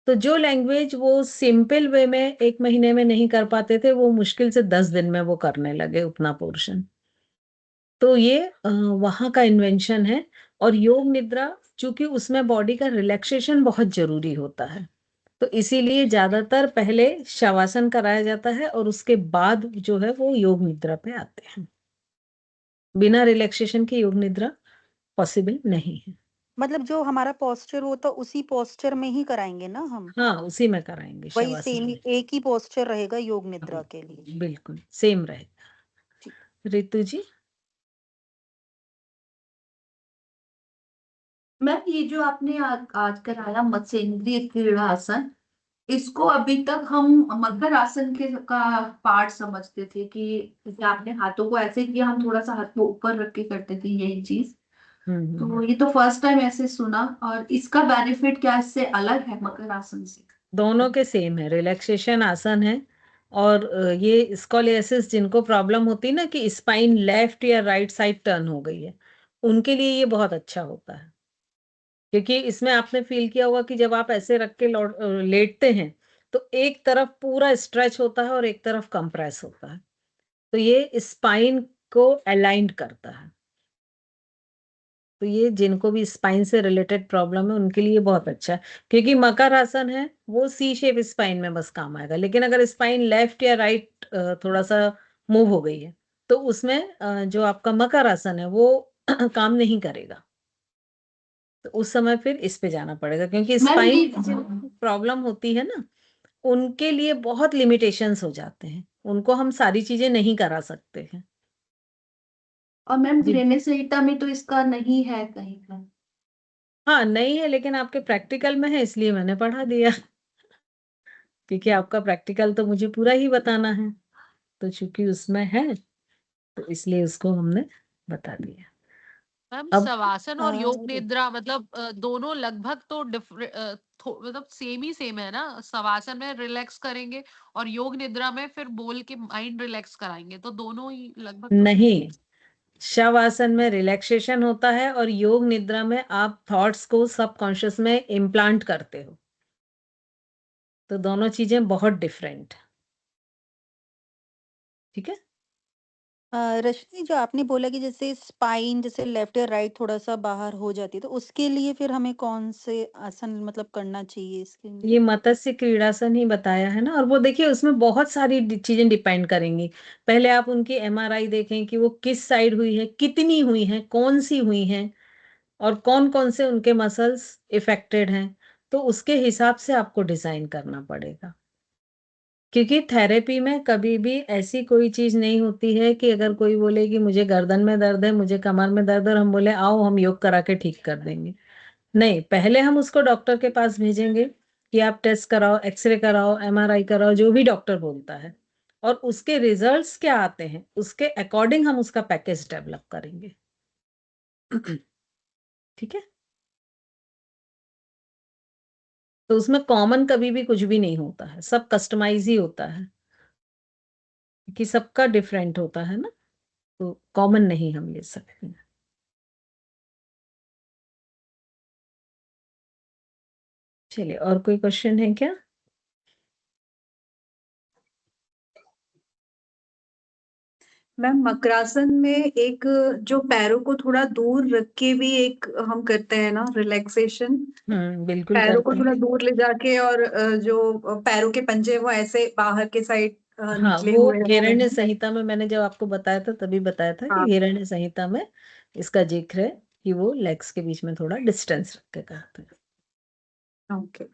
A: तो जो लैंग्वेज वो सिंपल वे में 1 महीने में नहीं कर पाते थे, वो मुश्किल से 10 दिन में वो करने लगे उतना पोर्शन। तो ये वहाँ का इन्वेंशन है। और योग निद्रा चूँकि उसमें बॉडी का रिलैक्सेशन बहुत ज़रूरी होता है, तो इसीलिए ज़्यादातर पहले शवासन कराया जाता है और उसके बाद जो है वो योग निद्रा पे आते हैं। बिना रिलैक्सेशन के योग निद्रा पॉसिबल नहीं है।
D: मतलब जो हमारा पोस्चर होता उसी पोस्चर में ही कराएंगे ना हम?
A: हाँ, उसी में कराएँगे
D: वही
A: शवासन
D: सेम
A: में।
D: एक ही पोस्चर रहेगा योग निद्रा के लिए।
A: बिल्कुल, सेम रहेगा।
D: ठीक।
A: रितु जी?
I: मैम ये जो आपने आज कराया मत्स्येंद्रिय क्रीड़ासन, इसको अभी तक हम मकर आसन के का पार्ट समझते थे कि जैसे आपने हाथों को ऐसे किया, हम थोड़ा सा हाथ को ऊपर रख के करते थे यही चीज। तो ये तो फर्स्ट टाइम ऐसे सुना। और इसका बेनिफिट क्या इससे अलग है मकर आसन से?
A: दोनों के सेम है, रिलैक्सेशन आसन है। और ये स्कोलियोसिस जिनको प्रॉब्लम होती है ना कि स्पाइन लेफ्ट या राइट साइड टर्न हो गई है, उनके लिए ये बहुत अच्छा होता है। क्योंकि इसमें आपने फील किया होगा कि जब आप ऐसे रख के लेटते हैं, तो एक तरफ पूरा स्ट्रेच होता है और एक तरफ कंप्रेस होता है। तो ये स्पाइन को अलाइंड करता है। तो ये जिनको भी स्पाइन से रिलेटेड प्रॉब्लम है उनके लिए बहुत अच्छा है। क्योंकि मकर आसन है वो सी शेप स्पाइन में बस काम आएगा, लेकिन अगर स्पाइन लेफ्ट या राइट थोड़ा सा मूव हो गई है, तो उसमें जो आपका मकर आसन है वो काम नहीं करेगा। तो उस समय फिर इस पे जाना पड़ेगा, क्योंकि
I: मैम ये
A: स्पाइन जिनको प्रॉब्लम होती है ना, उनके लिए बहुत लिमिटेशंस हो जाते हैं, उनको हम सारी चीजें नहीं करा सकते हैं।
I: और मैम
A: जी
I: गृह संहिता में तो इसका नहीं है कहीं पर?
A: हाँ, नहीं है, लेकिन आपके प्रैक्टिकल में है इसलिए मैंने पढ़ा दिया। क्योंकि आपका प्रैक्टिकल तो मुझे पूरा ही बताना है, तो चूंकि उसमें है तो इसलिए उसको हमने बता दिया।
H: मैम
A: अब
H: शवासन और योग
D: अरे
H: निद्रा मतलब दोनों लगभग तो मतलब सेम है ना? शवासन में रिलैक्स करेंगे और योग निद्रा में फिर बोल के माइंड रिलैक्स कराएंगे, तो दोनों ही लगभग तो सेम।
A: नहीं, शवासन में रिलैक्सेशन होता है और योग निद्रा में आप थॉट्स को सबकॉन्शियस में इम्प्लांट करते हो। तो दोनों चीजें बहुत डिफरेंट। ठीक है।
D: रश्मि जो आपने बोला कि जैसे स्पाइन जैसे लेफ्ट या राइट थोड़ा सा बाहर हो जाती है, तो उसके लिए फिर हमें कौन से आसन मतलब करना चाहिए इसके लिए?
A: ये मत्स्य क्रीड़ासन ही बताया है ना, और वो देखिए उसमें बहुत सारी चीजें डिपेंड करेंगी। पहले आप उनकी एमआरआई देखें कि वो किस साइड हुई है, कितनी हुई है, कौन सी हुई है, और कौन कौन से उनके मसल्स इफेक्टेड हैं। तो उसके हिसाब से आपको डिजाइन करना पड़ेगा। क्योंकि थेरेपी में कभी भी ऐसी कोई चीज नहीं होती है कि अगर कोई बोले कि मुझे गर्दन में दर्द है, मुझे कमर में दर्द है, और हम बोले आओ हम योग करा के ठीक कर देंगे। नहीं, पहले हम उसको डॉक्टर के पास भेजेंगे कि आप टेस्ट कराओ, एक्सरे कराओ, एमआरआई कराओ, जो भी डॉक्टर बोलता है, और उसके रिजल्ट्स क्या आते हैं उसके अकॉर्डिंग हम उसका पैकेज डेवलप करेंगे। ठीक है। तो उसमें कॉमन कभी भी कुछ भी नहीं होता है, सब कस्टमाइज ही होता है, कि सबका डिफरेंट होता है ना, तो कॉमन नहीं हम ले सकते हैं। चलिए, और कोई क्वेश्चन है क्या?
J: मैम मकरासन में एक जो पैरों को थोड़ा दूर रख के भी एक हम करते हैं ना रिलैक्सेशन,
A: बिल्कुल
J: पैरों को
A: करते
J: थोड़ा
A: हैं।
J: दूर ले जाके, और जो पैरों के पंजे वो ऐसे बाहर के साइड
A: हाँ,
J: निकले
A: वो
J: हुए हो।
A: हिरण्य संहिता में मैंने जब आपको बताया था तभी बताया था कि
J: हाँ,
A: हिरण्य संहिता में इसका जिक्र है कि वो लेग्स के बीच में थोड़ा डिस्टेंस रख के करते हैं।
J: ओके।